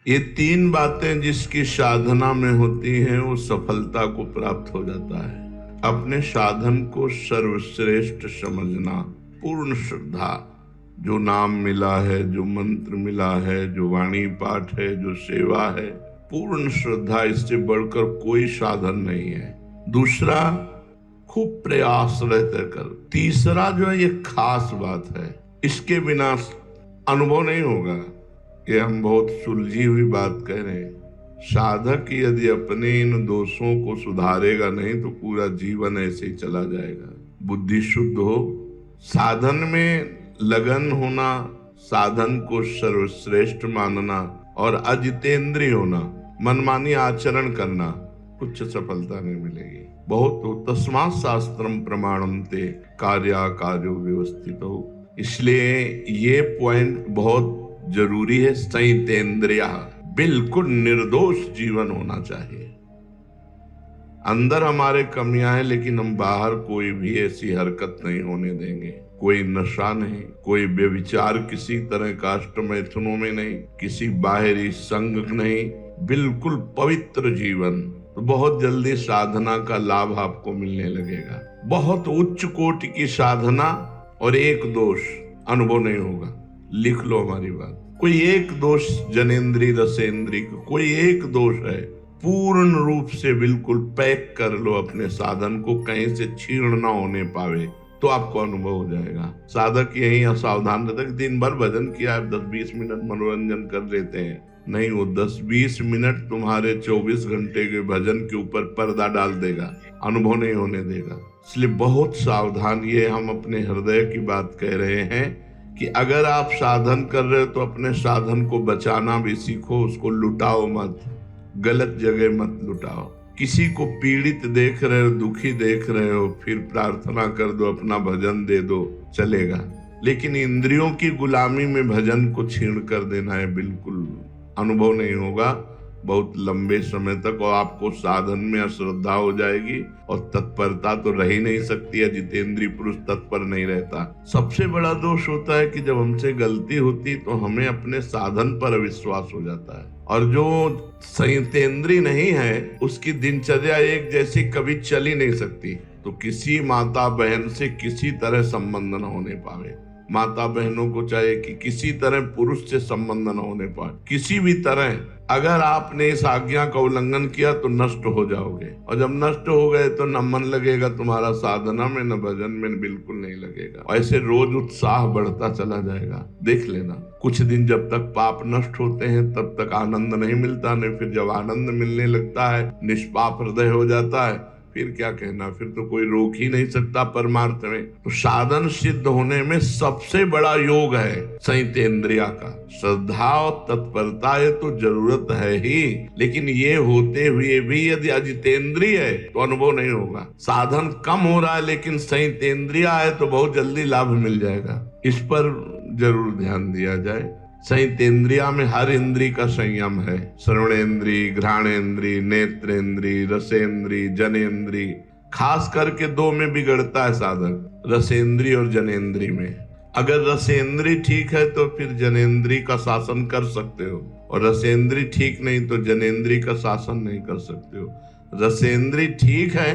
ये तीन बातें जिसकी साधना में होती हैं वो सफलता को प्राप्त हो जाता है। अपने साधन को सर्वश्रेष्ठ समझना, पूर्ण श्रद्धा, जो नाम मिला है, जो मंत्र मिला है, जो वाणी पाठ है, जो सेवा है, पूर्ण श्रद्धा, इससे बढ़कर कोई साधन नहीं है। दूसरा, खूब प्रयास रहते कर। तीसरा जो है ये खास बात है, इसके बिना अनुभव नहीं होगा। ये हम बहुत सुलझी हुई बात कह रहे हैं। साधक यदि अपने इन दोषों को सुधारेगा नहीं तो पूरा जीवन ऐसे ही चला जाएगा। बुद्धि शुद्ध हो, साधन में लगन होना, साधन को सर्वश्रेष्ठ मानना और अजितेंद्रिय होना, मनमानी आचरण करना, कुछ सफलता नहीं मिलेगी। बहुत हो तस्मात् शास्त्रम प्रमाणम ते कार्याकार्यो व्यवस्थितो। इसलिए ये पॉइंट बहुत जरूरी है। संयतेंद्रिय, बिल्कुल निर्दोष जीवन होना चाहिए। अंदर हमारे कमियां हैं लेकिन हम बाहर कोई भी ऐसी हरकत नहीं होने देंगे। कोई नशा नहीं, कोई व्यभिचार किसी तरह का अष्टमैथुनों में नहीं, किसी बाहरी संग नहीं, बिल्कुल पवित्र जीवन। तो बहुत जल्दी साधना का लाभ आपको मिलने लगेगा। बहुत उच्च कोटि की साधना और एक दोष अनुभव नहीं होगा। लिख लो हमारी बात। कोई एक दोष जनेन्द्रीय रसेन्द्रीय, कोई एक दोष है, पूर्ण रूप से बिल्कुल पैक कर लो अपने साधन को, कहीं से छीण ना होने पावे, तो आपको अनुभव हो जाएगा। साधक यही असावधान रहता है, दिन भर भजन किया है, 10-20 मिनट मनोरंजन कर लेते हैं। नहीं, वो 10-20 मिनट तुम्हारे 24 घंटे के भजन के ऊपर पर्दा डाल देगा, अनुभव नहीं होने देगा। इसलिए बहुत सावधान। ये हम अपने हृदय की बात कह रहे हैं कि अगर आप साधन कर रहे हो तो अपने साधन को बचाना भी सीखो, उसको लुटाओ मत, गलत जगह मत लुटाओ। किसी को पीड़ित देख रहे हो, दुखी देख रहे हो, फिर प्रार्थना कर दो, अपना भजन दे दो, चलेगा। लेकिन इंद्रियों की गुलामी में भजन को छीण कर देना है, बिल्कुल अनुभव नहीं होगा बहुत लंबे समय तक, और आपको साधन में अश्रद्धा हो जाएगी और तत्परता तो रह ही नहीं सकती है। जितेंद्रीय पुरुष तत्पर नहीं रहता। सबसे बड़ा दोष होता है कि जब हमसे गलती होती तो हमें अपने साधन पर अविश्वास हो जाता है, और जो संयतेंद्रीय नहीं है उसकी दिनचर्या एक जैसी कभी चल ही नहीं सकती। तो किसी माता बहन से किसी तरह संबंध न होने पावे। माता बहनों को चाहिए कि किसी तरह पुरुष से संबंध न होने पाए, किसी भी तरह। अगर आपने इस आज्ञा का उल्लंघन किया तो नष्ट हो जाओगे, और जब नष्ट हो गए तो न मन लगेगा तुम्हारा साधना में, न भजन में, बिल्कुल नहीं लगेगा। ऐसे रोज उत्साह बढ़ता चला जाएगा। देख लेना, कुछ दिन जब तक पाप नष्ट होते हैं तब तक आनंद नहीं मिलता, नहीं फिर जब आनंद मिलने लगता है, निष्पाप हृदय हो जाता है, फिर क्या कहना, फिर तो कोई रोक ही नहीं सकता परमार्थ में। तो साधन सिद्ध होने में सबसे बड़ा योग है संयतेंद्रिय का। श्रद्धा और तत्परता ये तो जरूरत है ही, लेकिन ये होते हुए भी यदि अजितेंद्रिय है तो अनुभव नहीं होगा। साधन कम हो रहा है लेकिन संयतेंद्रिय है तो बहुत जल्दी लाभ मिल जाएगा। इस पर जरूर ध्यान दिया जाए। संयतेंद्रिया में हर इंद्रिय का संयम है। श्रवणेन्द्रिय, घ्राणेन्द्रिय, नेत्रेन्द्रिय, रसेन्द्रिय, जनेन्द्रिय। खास करके दो में बिगड़ता है साधक, रसेन्द्रिय और जनेन्द्रिय में। अगर रसेन्द्रिय ठीक है तो फिर जनेन्द्रिय का शासन कर सकते हो, और रसेन्द्रिय ठीक नहीं तो जनेन्द्रिय का शासन नहीं कर सकते हो। रसेन्द्रिय ठीक है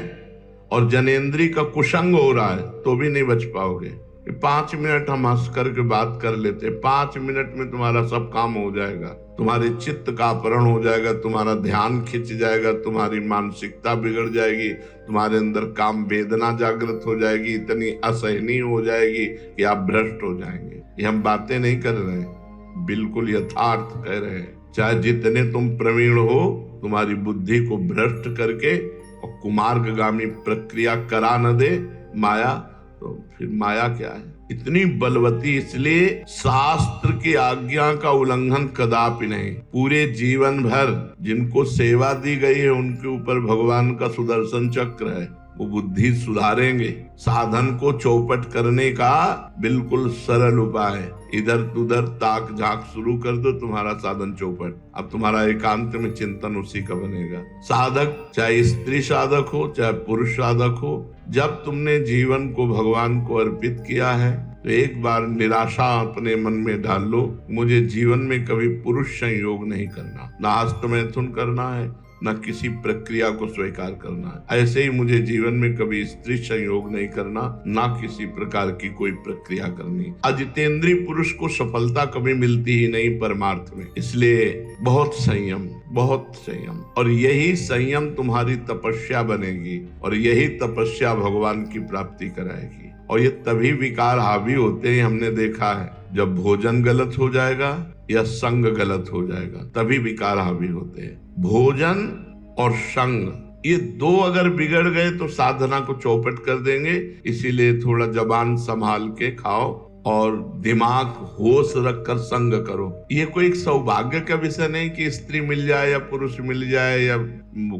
और जनेन्द्रिय का कुसंग हो रहा है तो भी नहीं बच पाओगे। 5 मिनट हम हंस करके बात कर लेते, 5 मिनट में तुम्हारा सब काम हो जाएगा। तुम्हारे चित्त का अपहरण हो जाएगा, तुम्हारा ध्यान खिंच जाएगा, तुम्हारी मानसिकता बिगड़ जाएगी, तुम्हारे अंदर काम वेदना जागृत हो जाएगी, इतनी असहनीय हो जाएगी कि आप भ्रष्ट हो जाएंगे। ये हम बातें नहीं कर रहे हैं, बिल्कुल यथार्थ कह रहे हैं। चाहे जितने तुम प्रवीण हो, तुम्हारी बुद्धि को भ्रष्ट करके और कुमार्गगामी प्रक्रिया करा न दे माया, तो फिर माया क्या है, इतनी बलवती। इसलिए शास्त्र की आज्ञा का उल्लंघन कदापि नहीं। पूरे जीवन भर जिनको सेवा दी गई है उनके ऊपर भगवान का सुदर्शन चक्र है, वो बुद्धि सुधारेंगे। साधन को चौपट करने का बिल्कुल सरल उपाय है, इधर उधर ताक झांक शुरू कर दो, तुम्हारा साधन चौपट। अब तुम्हारा एकांत में चिंतन उसी का बनेगा। साधक चाहे स्त्री साधक हो चाहे पुरुष साधक हो, जब तुमने जीवन को भगवान को अर्पित किया है, तो एक बार निराशा अपने मन में डाल लो, मुझे जीवन में कभी पुरुष संयोग नहीं करना, ना हस्त मैथुन करना है, न किसी प्रक्रिया को स्वीकार करना है। ऐसे ही मुझे जीवन में कभी स्त्री संयोग नहीं करना, ना किसी प्रकार की कोई प्रक्रिया करनी। अजितेंद्रीय पुरुष को सफलता कभी मिलती ही नहीं परमार्थ में, इसलिए बहुत संयम, बहुत संयम। और यही संयम तुम्हारी तपस्या बनेगी और यही तपस्या भगवान की प्राप्ति कराएगी। और ये तभी विकार हावी होते हैं, हमने देखा है, जब भोजन गलत हो जाएगा या संग गलत हो जाएगा, तभी विकार हावी होते हैं। भोजन और संग, ये दो अगर बिगड़ गए तो साधना को चौपट कर देंगे। इसीलिए थोड़ा जबान संभाल के खाओ और दिमाग होश रखकर संग करो। ये कोई एक सौभाग्य का विषय नहीं कि स्त्री मिल जाए या पुरुष मिल जाए या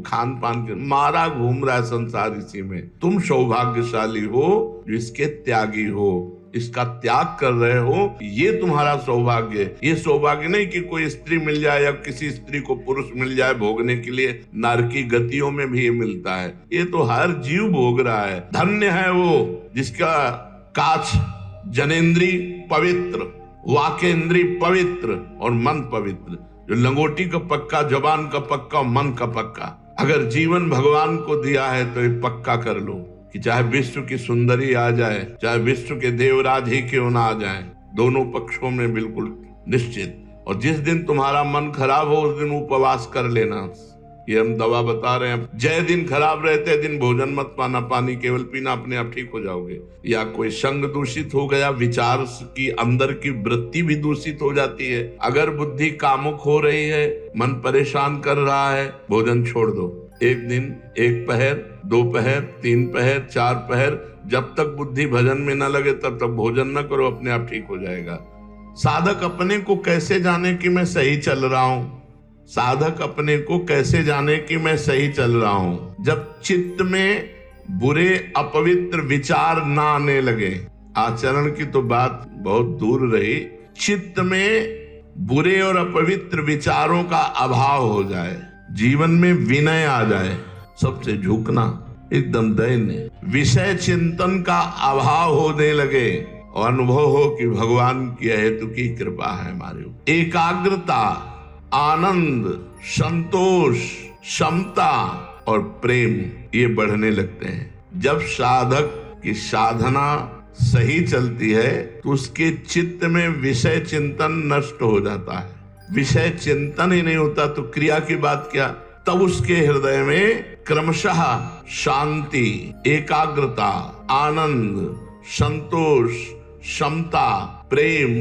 खान पान के मारा घूम रहा है संसार इसी में। तुम सौभाग्यशाली हो जो इसके त्यागी हो, इसका त्याग कर रहे हो, ये तुम्हारा सौभाग्य है। ये सौभाग्य नहीं कि कोई स्त्री मिल जाए या किसी स्त्री को पुरुष मिल जाए भोगने के लिए। नारकी गतियों में भी ये मिलता है, ये तो हर जीव भोग रहा है। धन्य है वो जिसका काच जनेन्द्री पवित्र, वाकेंद्री पवित्र और मन पवित्र, जो लंगोटी का पक्का, जबान का पक्का, मन का पक्का। अगर जीवन भगवान को दिया है तो ये पक्का कर लो कि चाहे विश्व की सुंदरी आ जाए, चाहे विश्व के देवराज ही क्यों ना आ जाए, दोनों पक्षों में बिल्कुल निश्चित। और जिस दिन तुम्हारा मन खराब हो उस दिन उपवास कर लेना, ये हम दवा बता रहे हैं। जय दिन खराब रहते दिन भोजन मत पाना, पानी केवल पीना, अपने आप ठीक हो जाओगे। या कोई संग दूषित हो गया, विचार की अंदर की वृत्ति भी दूषित हो जाती है। अगर बुद्धि कामुक हो रही है, मन परेशान कर रहा है, भोजन छोड़ दो। एक दिन, एक पहर, 2 पहर, 3 पहर, 4 पहर, जब तक बुद्धि भजन में न लगे तब तक भोजन न करो, अपने आप ठीक हो जाएगा। साधक अपने को कैसे जाने कि मैं सही चल रहा हूं? साधक अपने को कैसे जाने कि मैं सही चल रहा हूं? जब चित्त में बुरे अपवित्र विचार ना आने लगे। आचरण की तो बात बहुत दूर रही, चित्त में बुरे और अपवित्र विचारों का अभाव हो जाए, जीवन में विनय आ जाए, सबसे झुकना, एकदम दैन्य, विषय चिंतन का अभाव होने लगे और अनुभव हो कि भगवान की हेतु की कृपा है हमारे ऊपर। एकाग्रता, आनंद, संतोष, क्षमता और प्रेम ये बढ़ने लगते हैं। जब साधक की साधना सही चलती है तो उसके चित्त में विषय चिंतन नष्ट हो जाता है। विषय चिंतन ही नहीं होता तो क्रिया की बात क्या? तब उसके हृदय में क्रमशः शांति, एकाग्रता, आनंद, संतोष, क्षमता, प्रेम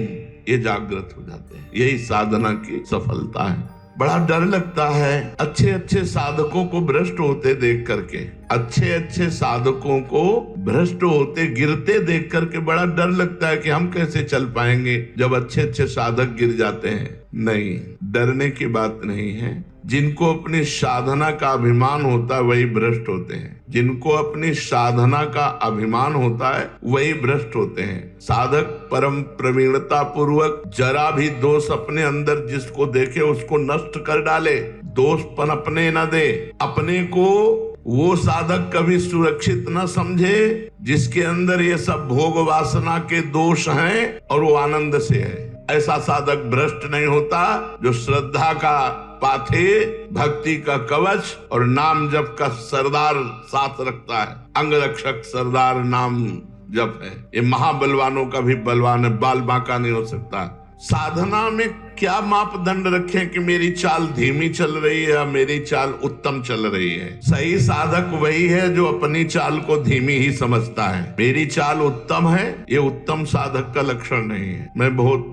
ये जागृत हो जाते हैं। यही साधना की सफलता है। बड़ा डर लगता है अच्छे अच्छे साधकों को भ्रष्ट होते देख करके, अच्छे अच्छे साधकों को भ्रष्ट होते गिरते देख करके बड़ा डर लगता है कि हम कैसे चल पाएंगे जब अच्छे अच्छे साधक गिर जाते हैं। नहीं, डरने की बात नहीं है। जिनको अपनी साधना का अभिमान होता है वही भ्रष्ट होते हैं। जिनको अपनी साधना का अभिमान होता है वही भ्रष्ट होते हैं। साधक परम प्रवीणता पूर्वक जरा भी दोष अपने अंदर जिसको देखे उसको नष्ट कर डाले, दोष पनपने न दे। अपने को वो साधक कभी सुरक्षित न समझे जिसके अंदर ये सब भोग वासना के दोष हैं और वो आनंद से है। ऐसा साधक भ्रष्ट नहीं होता जो श्रद्धा का पाथे, भक्ति का कवच और नाम जप का सरदार साथ रखता है। अंगरक्षक सरदार नाम जप है। ये महाबलवानों का भी बलवान है, बाल बांका नहीं हो सकता। साधना में क्या मापदंड रखें कि मेरी चाल धीमी चल रही है या मेरी चाल उत्तम चल रही है? सही साधक वही है जो अपनी चाल को धीमी ही समझता है। मेरी चाल उत्तम है, ये उत्तम साधक का लक्षण नहीं है। मैं बहुत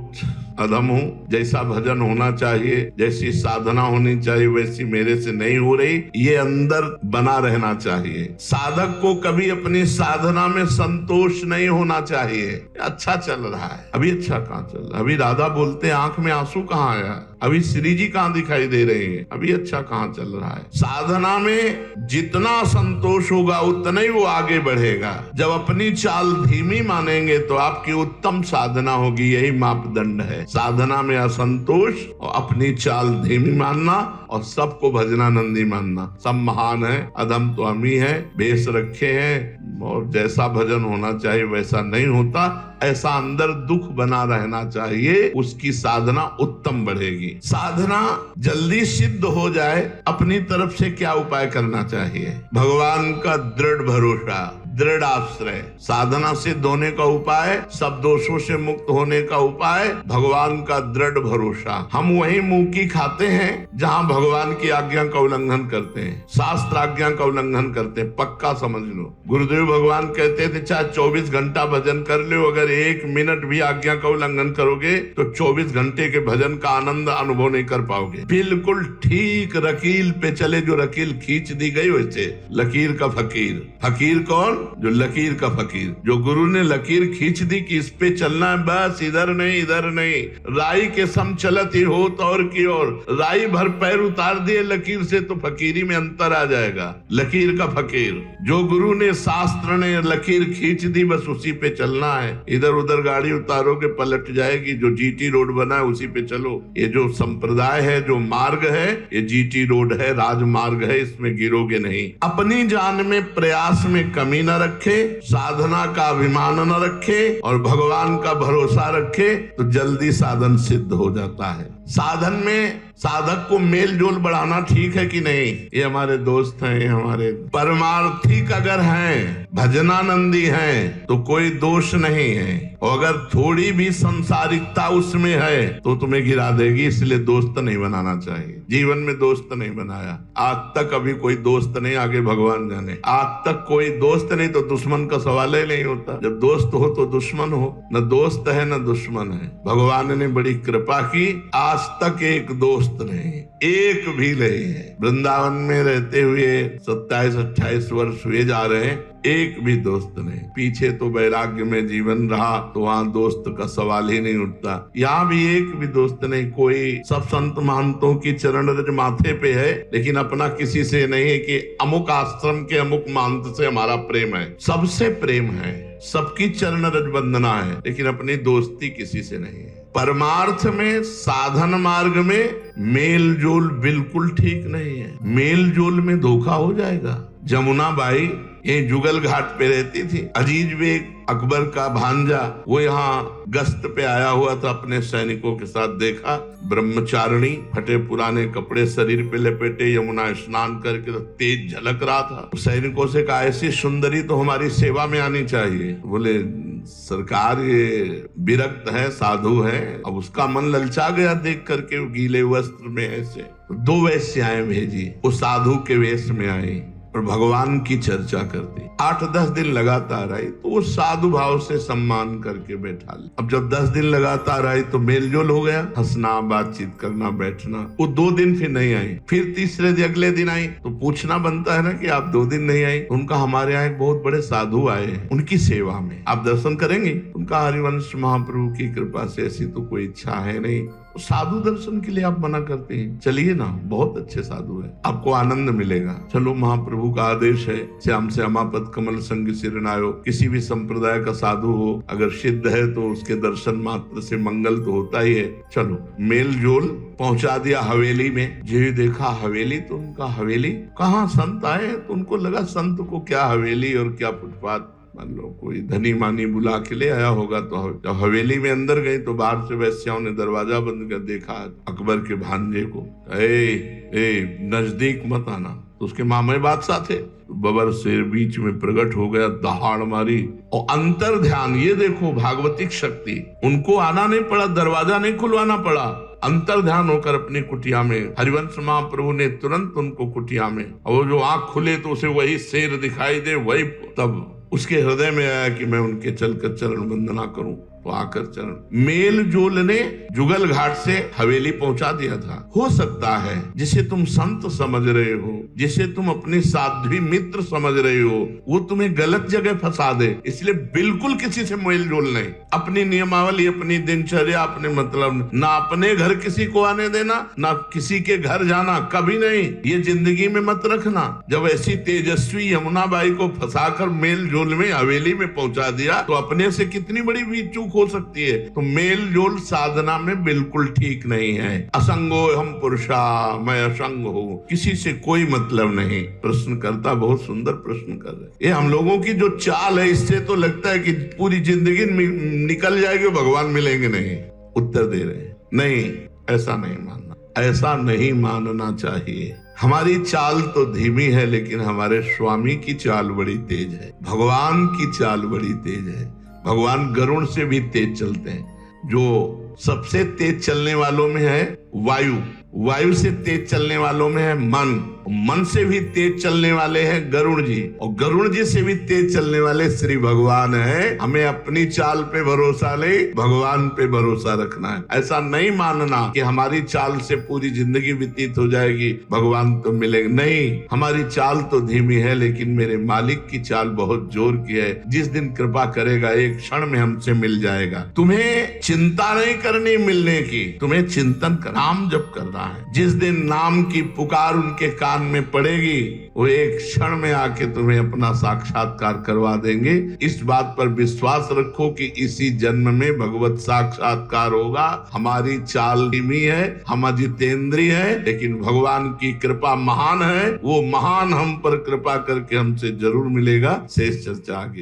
अधम हूँ, जैसा भजन होना चाहिए, जैसी साधना होनी चाहिए वैसी मेरे से नहीं हो रही, ये अंदर बना रहना चाहिए। साधक को कभी अपनी साधना में संतोष नहीं होना चाहिए। अच्छा चल रहा है, अभी अच्छा कहाँ चल रहा है? अभी राधा बोलते आंख में आंसू कहाँ आया? अभी श्री जी कहाँ दिखाई दे रहे हैं? अभी अच्छा कहाँ चल रहा है? साधना में जितना संतोष होगा उतना ही वो आगे बढ़ेगा। जब अपनी चाल धीमी मानेंगे तो आपकी उत्तम साधना होगी। यही मापदंड है। साधना में असंतोष और अपनी चाल धीमी मानना और सबको भजनानंदी मानना। सब महान है, अधम तो हम ही है, भेष रखे हैं और जैसा भजन होना चाहिए वैसा नहीं होता, ऐसा अंदर दुख बना रहना चाहिए, उसकी साधना उत्तम बढ़ेगी। साधना जल्दी सिद्ध हो जाए, अपनी तरफ से क्या उपाय करना चाहिए? भगवान का दृढ़ भरोसा, दृढ़ आश्रय। साधना सिद्ध होने का उपाय, सब दोषों से मुक्त होने का उपाय, भगवान का दृढ़ भरोसा। हम वही मुंह की खाते हैं जहां भगवान की आज्ञा का उल्लंघन करते हैं, शास्त्र आज्ञा का उल्लंघन करते हैं, पक्का समझ लो। गुरुदेव भगवान कहते थे चाहे 24 घंटा भजन कर लो, अगर 1 मिनट भी आज्ञा का उल्लंघन करोगे तो 24 घंटे के भजन का आनंद अनुभव नहीं कर पाओगे। बिल्कुल ठीक रकील पे चले, जो रकील खींच दी गई वैसे लकीर का फकीर। फकीर कौन? जो लकीर का फकीर, जो गुरु ने लकीर खींच दी कि इस पे चलना है, बस इधर नहीं इधर नहीं, राई के सम चलत ही हो तो और की ओर, राई भर पैर उतार दिए लकीर से तो फकीरी में अंतर आ जाएगा। लकीर का फकीर, जो गुरु ने शास्त्र ने लकीर खींच दी बस उसी पे चलना है, इधर उधर गाड़ी उतारोगे पलट जाएगी। जो जीटी रोड बना है उसी पे चलो। ये जो संप्रदाय है, जो मार्ग है, ये जीटी रोड है, राजमार्ग है, इसमें गिरोगे नहीं। अपनी जान में प्रयास में कमी न रखे, साधना का अभिमान न रखे और भगवान का भरोसा रखे तो जल्दी साधन सिद्ध हो जाता है। साधन में साधक को मेल जोल बढ़ाना ठीक है कि नहीं? ये हमारे दोस्त हैं, ये हमारे परमार्थिक अगर हैं, भजनानंदी हैं तो कोई दोष नहीं है, और अगर थोड़ी भी संसारिकता उसमें है तो तुम्हें गिरा देगी। इसलिए दोस्त नहीं बनाना चाहिए। जीवन में दोस्त नहीं बनाया आज तक, अभी कोई दोस्त नहीं, आगे भगवान जाने। आज तक कोई दोस्त नहीं तो दुश्मन का सवाल ही नहीं होता। जब दोस्त हो तो दुश्मन हो, न दोस्त है न दुश्मन है। भगवान ने बड़ी कृपा की, आज तक एक दोस्त नहीं, एक भी नहीं है। वृंदावन में रहते हुए 27-28 वर्ष हुए जा रहे हैं, एक भी दोस्त नहीं। पीछे तो वैराग्य में जीवन रहा तो वहां दोस्त का सवाल ही नहीं उठता। यहाँ भी एक भी दोस्त नहीं। कोई सब संत महंतों की चरण रज माथे पे है, लेकिन अपना किसी से नहीं है कि अमुक आश्रम के अमुक महंत से हमारा प्रेम है। सबसे प्रेम है, सबकी चरण रज वंदना है, लेकिन अपनी दोस्ती किसी से नहीं है। परमार्थ में, साधन मार्ग में मेल जोल बिल्कुल ठीक नहीं है। मेल जोल में धोखा हो जाएगा। जमुना बाई ये जुगल घाट पे रहती थी। अजीज बेग अकबर का भांजा, वो यहाँ गश्त पे आया हुआ था, अपने सैनिकों के साथ देखा ब्रह्मचारिणी, फटे पुराने कपड़े शरीर पे लपेटे, यमुना स्नान करके तो तेज झलक रहा था। सैनिकों से कहा ऐसी सुंदरी तो हमारी सेवा में आनी चाहिए। बोले सरकार ये विरक्त है, साधु है। अब उसका मन ललचा गया देख करके, वो गीले वस्त्र में ऐसे 2 वेश्याएं भेजी, वो साधु के वेश में आई और भगवान की चर्चा करती। 8-10 दिन लगातार आई तो वो साधु भाव से सम्मान करके बैठा ली। अब जब 10 दिन लगातार आई तो मेलजोल हो गया, हंसना, बातचीत करना, बैठना। वो 2 दिन फिर नहीं आई, फिर तीसरे दिन अगले दिन आई तो पूछना बनता है ना कि आप 2 दिन नहीं आई। उनका हमारे यहाँ एक बहुत बड़े साधु आए हैं, उनकी सेवा में आप दर्शन करेंगे। उनका हरिवंश महाप्रभु की कृपा से ऐसी तो कोई इच्छा है नहीं, साधु दर्शन के लिए आप मना करते हैं। चलिए ना, बहुत अच्छे साधु है, आपको आनंद मिलेगा। चलो, महाप्रभु का आदेश है, श्याम से अमापद कमल संग सिरनायो। किसी भी संप्रदाय का साधु हो, अगर सिद्ध है तो उसके दर्शन मात्र से मंगल तो होता ही है। चलो, मेल जोल पहुंचा दिया हवेली में। जी देखा हवेली, तो उनका हवेली कहाँ, संत आए हैं तो उनको लगा संत को क्या हवेली और क्या फुटपाथ। मान लो कोई धनी मानी बुला के ले आया होगा। तो जब हवेली में अंदर गए तो बाहर से वैश्याओं ने दरवाजा बंद कर देखा अकबर के भांजे को। ए नजदीक मत आना। तो उसके मामे बादशाह थे, बबर शेर बीच में प्रकट हो गया, दहाड़ मारी और अंतर ध्यान। ये देखो भागवतिक शक्ति, उनको आना नहीं पड़ा, दरवाजा नहीं खुलवाना पड़ा, अंतर ध्यान होकर अपनी कुटिया में हरिवंश महाप्रभु ने तुरंत उनको कुटिया में, और जो आंख खुले तो उसे वही शेर दिखाई दे, वही तब उसके हृदय में आया कि मैं उनके चलकर चरण वंदना करूं। तो आकर चरण मेल जोल ने जुगल घाट से हवेली पहुंचा दिया था। हो सकता है जिसे तुम संत समझ रहे हो, जिसे तुम अपनी साध्वी मित्र समझ रहे हो, वो तुम्हें गलत जगह फंसा दे। इसलिए बिल्कुल किसी से मेल जोल नहीं। अपनी नियमावली, अपनी दिनचर्या, अपने मतलब, ना अपने घर किसी को आने देना, ना किसी के घर जाना, कभी नहीं। ये जिंदगी में मत रखना। जब ऐसी तेजस्वी यमुना बाई को फंसाकर मेल जोल में हवेली में पहुंचा दिया तो अपने से कितनी बड़ी भी चूक चूक हो सकती है। तो मेल जोल साधना में बिल्कुल ठीक नहीं है। असंगो हम पुरुषा, मैं असंग हूँ, किसी से कोई मतलब नहीं। प्रश्नकर्ता बहुत सुंदर प्रश्न कर रहे। ये हम लोगों की जो चाल है, इससे तो लगता है कि पूरी जिंदगी निकल जाएगी, भगवान मिलेंगे नहीं। उत्तर दे रहे हैं नहीं, ऐसा नहीं मानना, ऐसा नहीं मानना चाहिए। हमारी चाल तो धीमी है, लेकिन हमारे स्वामी की चाल बड़ी तेज है, भगवान की चाल बड़ी तेज है। भगवान गरुड़ से भी तेज चलते हैं। जो सबसे तेज चलने वालों में है वायु, वायु से तेज चलने वालों में है मन, मन से भी तेज चलने वाले हैं गरुड़ जी, और गरुड़ जी से भी तेज चलने वाले श्री भगवान है। हमें अपनी चाल पे भरोसा नहीं, भगवान पे भरोसा रखना है। ऐसा नहीं मानना कि हमारी चाल से पूरी जिंदगी व्यतीत हो जाएगी, भगवान तो मिलेगा नहीं। हमारी चाल तो धीमी है, लेकिन मेरे मालिक की चाल बहुत जोर की है। जिस दिन कृपा करेगा एक क्षण में हमसे मिल जाएगा। तुम्हें चिंता नहीं करनी मिलने की, तुम्हें चिंतन कर, नाम जप करना है। जिस दिन नाम की पुकार उनके कान में पड़ेगी, वो एक क्षण में आके तुम्हें अपना साक्षात्कार करवा देंगे। इस बात पर विश्वास रखो कि इसी जन्म में भगवत साक्षात्कार होगा। हमारी चाल धीमी है, हम अजितेंद्रिय है, लेकिन भगवान की कृपा महान है। वो महान हम पर कृपा करके हमसे जरूर मिलेगा। शेष चर्चा आगे।